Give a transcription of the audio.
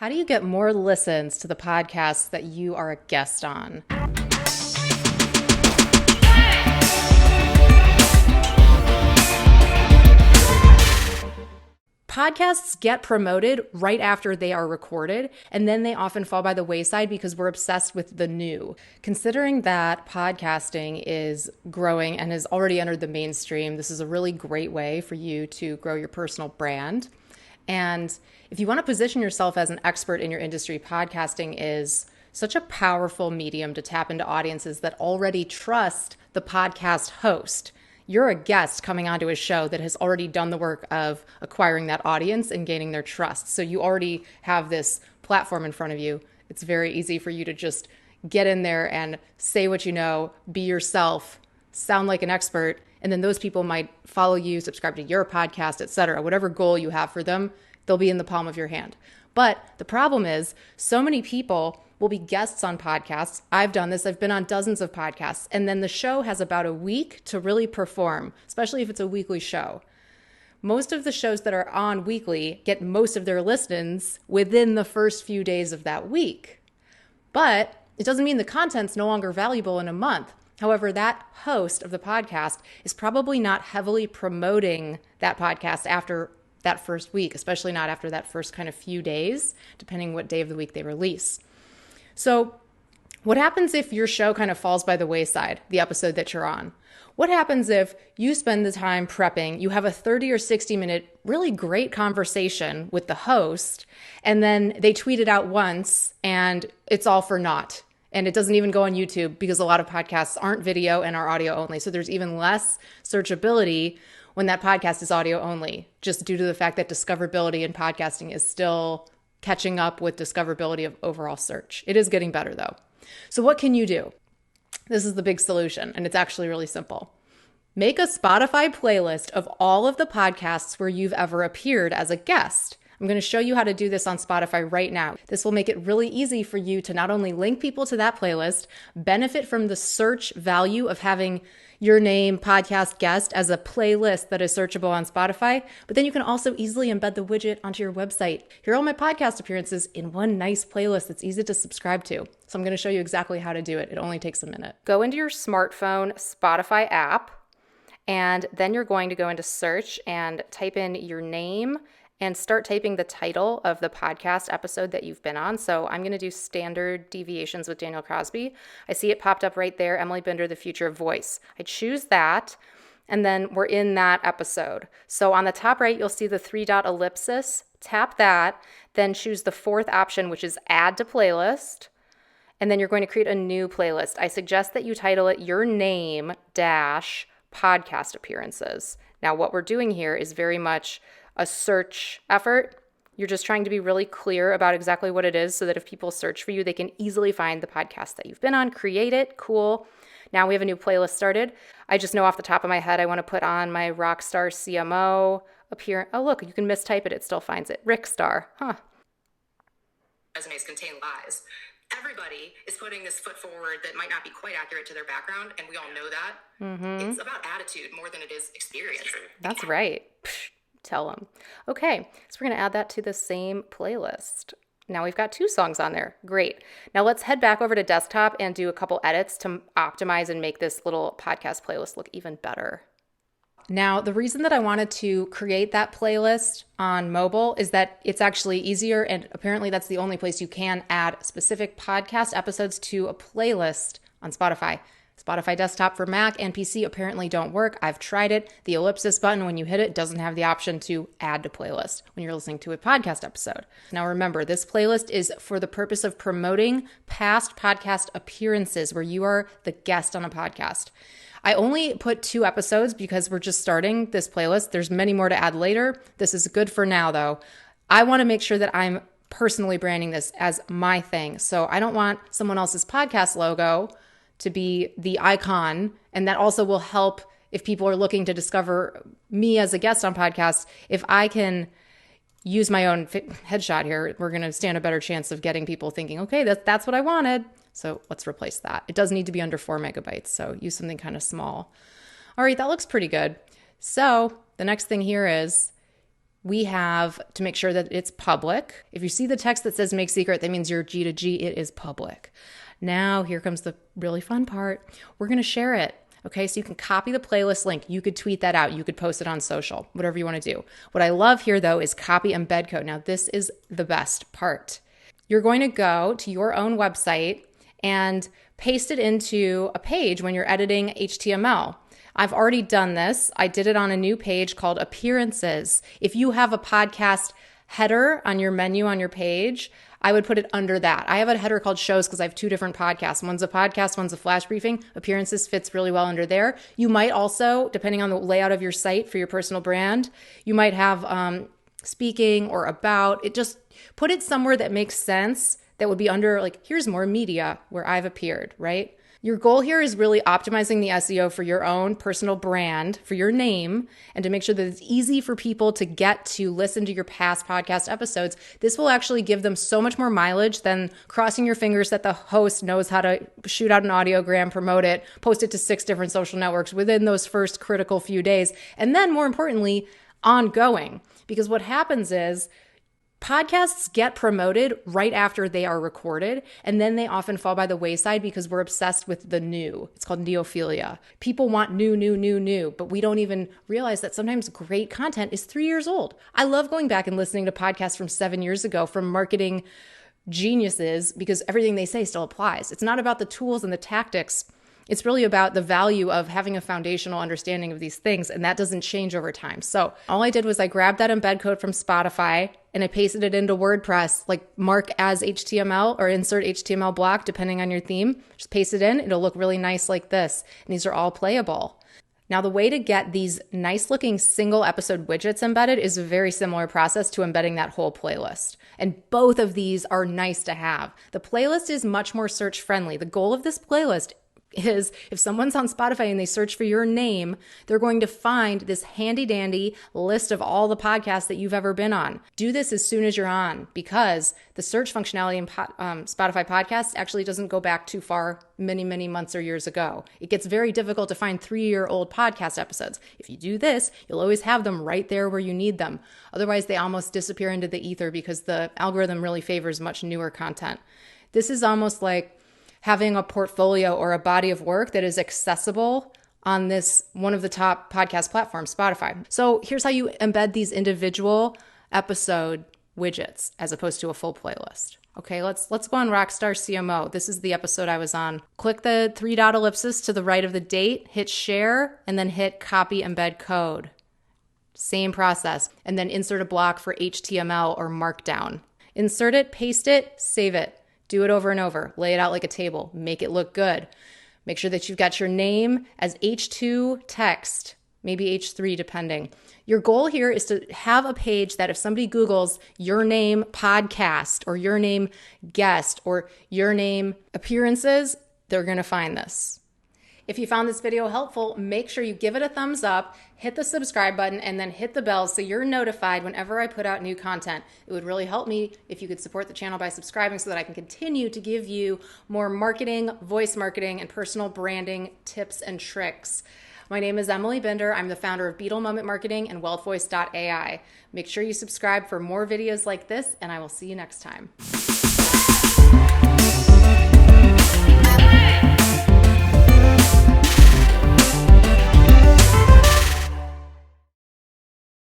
How do you get more listens to the podcasts that you are a guest on? Podcasts get promoted right after they are recorded, and then they often fall by the wayside because we're obsessed with the new. Considering that podcasting is growing and has already entered the mainstream, this is a really great way for you to grow your personal brand. And if you want to position yourself as an expert in your industry, podcasting is such a powerful medium to tap into audiences that already trust the podcast host. You're a guest coming onto a show that has already done the work of acquiring that audience and gaining their trust. So you already have this platform in front of you. It's very easy for you to just get in there and say what you know, be yourself, sound like an expert, and then those people might follow you, subscribe to your podcast, etc. Whatever goal you have for them, they'll be in the palm of your hand. But the problem is, so many people will be guests on podcasts. I've done this. I've been on dozens of podcasts. And then the show has about a week to really perform, especially if it's a weekly show. Most of the shows that are on weekly get most of their listens within the first few days of that week. But it doesn't mean the content's no longer valuable in a month. However, that host of the podcast is probably not heavily promoting that podcast after that first week, especially not after that first kind of few days, depending what day of the week they release. So what happens if your show kind of falls by the wayside, the episode that you're on? What happens if you spend the time prepping, you have a 30 or 60 minute really great conversation with the host, and then they tweet it out once and it's all for naught? And it doesn't even go on YouTube because a lot of podcasts aren't video and are audio only. So there's even less searchability when that podcast is audio only, just due to the fact that discoverability in podcasting is still catching up with discoverability of overall search. It is getting better though. So what can you do? This is the big solution, and it's actually really simple. Make a Spotify playlist of all of the podcasts where you've ever appeared as a guest. I'm going to show you how to do this on Spotify right now. This will make it really easy for you to not only link people to that playlist, benefit from the search value of having your name, podcast guest as a playlist that is searchable on Spotify, but then you can also easily embed the widget onto your website. Here are all my podcast appearances in one nice playlist that's easy to subscribe to. So I'm going to show you exactly how to do it. It only takes a minute. Go into your smartphone Spotify app, and then you're going to go into search and type in your name and start typing the title of the podcast episode that you've been on. So I'm going to do Standard Deviations with Daniel Crosby. I see it popped up right there, Emily Binder, The Future of Voice. I choose that, and then we're in that episode. So on the top right, you'll see the 3-dot ellipsis. Tap that, then choose the fourth option, which is Add to Playlist, and then you're going to create a new playlist. I suggest that you title it Your Name dash Podcast Appearances. Now, what we're doing here is very much a search effort. You're just trying to be really clear about exactly what it is so that if people search for you, they can easily find the podcast that you've been on, create it. Cool. Now we have a new playlist started. I just know off the top of my head, I want to put on my Rockstar CMO appearance. Oh, look, you can mistype it. It still finds it. Rick Star. Resumes contain lies. Everybody is putting this foot forward that might not be quite accurate to their background, and we all know that. Mm-hmm. It's about attitude more than it is experience. That's right. Tell them. Okay, so we're going to add that to the same playlist. Now we've got 2 songs on there. Great. Now let's head back over to desktop and do a couple edits to optimize and make this little podcast playlist look even better. Now, the reason that I wanted to create that playlist on mobile is that it's actually easier, and apparently that's the only place you can add specific podcast episodes to a playlist on Spotify. Spotify desktop for Mac and PC apparently don't work. I've tried it. The ellipsis button, when you hit it, doesn't have the option to add to playlist when you're listening to a podcast episode. Now remember, this playlist is for the purpose of promoting past podcast appearances where you are the guest on a podcast. I only put 2 episodes because we're just starting this playlist. There's many more to add later. This is good for now, though. I want to make sure that I'm personally branding this as my thing. So I don't want someone else's podcast logo to be the icon. And that also will help if people are looking to discover me as a guest on podcasts. If I can use my own headshot here, we're going to stand a better chance of getting people thinking, okay, that's what I wanted. So let's replace that. It does need to be under 4 megabytes. So use something kind of small. All right, that looks pretty good. So the next thing here is we have to make sure that it's public. If you see the text that says make secret, that means you're G to G, it is public. Now here comes the really fun part. We're going to share it. Okay, so you can copy the playlist link. You could tweet that out. You could post it on social, whatever you want to do. What I love here though is copy embed code. Now this is the best part. You're going to go to your own website and paste it into a page when you're editing HTML. I've already done this. I did it on a new page called Appearances. If you have a podcast header on your menu on your page, I would put it under that. I have a header called Shows because I have two different podcasts. One's a podcast, one's a flash briefing. Appearances fits really well under there. You might also, depending on the layout of your site for your personal brand, you might have speaking or about. It just put it somewhere that makes sense, that would be under like, here's more media where I've appeared, right? Your goal here is really optimizing the SEO for your own personal brand, for your name, and to make sure that it's easy for people to get to listen to your past podcast episodes. This will actually give them so much more mileage than crossing your fingers that the host knows how to shoot out an audiogram, promote it, post it to 6 different social networks within those first critical few days. And then more importantly, ongoing. Because what happens is, podcasts get promoted right after they are recorded, and then they often fall by the wayside because we're obsessed with the new. It's called Neophilia. People want new, but we don't even realize that sometimes great content is 3 years old. I love going back and listening to podcasts from 7 years ago from marketing geniuses because everything they say still applies. It's not about the tools and the tactics. It's really about the value of having a foundational understanding of these things, and that doesn't change over time. So all I did was I grabbed that embed code from Spotify and I pasted it into WordPress, like mark as HTML or insert HTML block, depending on your theme. Just paste it in. It'll look really nice like this. And these are all playable. Now, the way to get these nice looking single episode widgets embedded is a very similar process to embedding that whole playlist. And both of these are nice to have. The playlist is much more search friendly. The goal of this playlist is if someone's on Spotify and they search for your name, they're going to find this handy dandy list of all the podcasts that you've ever been on. Do this as soon as you're on, because the search functionality in Spotify podcasts actually doesn't go back too far, many months or years ago. It gets very difficult to find 3-year-old podcast episodes. If you do this, you'll always have them right there where you need them. Otherwise, they almost disappear into the ether because the algorithm really favors much newer content. This is almost like having a portfolio or a body of work that is accessible on this one of the top podcast platforms, Spotify. So here's how you embed these individual episode widgets as opposed to a full playlist. Okay, let's go on Rockstar CMO. This is the episode I was on. Click the 3-dot ellipsis to the right of the date, hit share, and then hit copy embed code. Same process. And then insert a block for HTML or Markdown. Insert it, paste it, save it. Do it over and over. Lay it out like a table. Make it look good. Make sure that you've got your name as H2 text, maybe H3 depending. Your goal here is to have a page that if somebody Googles your name podcast or your name guest or your name appearances, they're going to find this. If you found this video helpful, make sure you give it a thumbs up, hit the subscribe button, and then hit the bell so you're notified whenever I put out new content. It would really help me if you could support the channel by subscribing so that I can continue to give you more marketing, voice marketing, and personal branding tips and tricks. My name is Emily Binder. I'm the founder of Beetle Moment Marketing and WealthVoice.ai. Make sure you subscribe for more videos like this, and I will see you next time.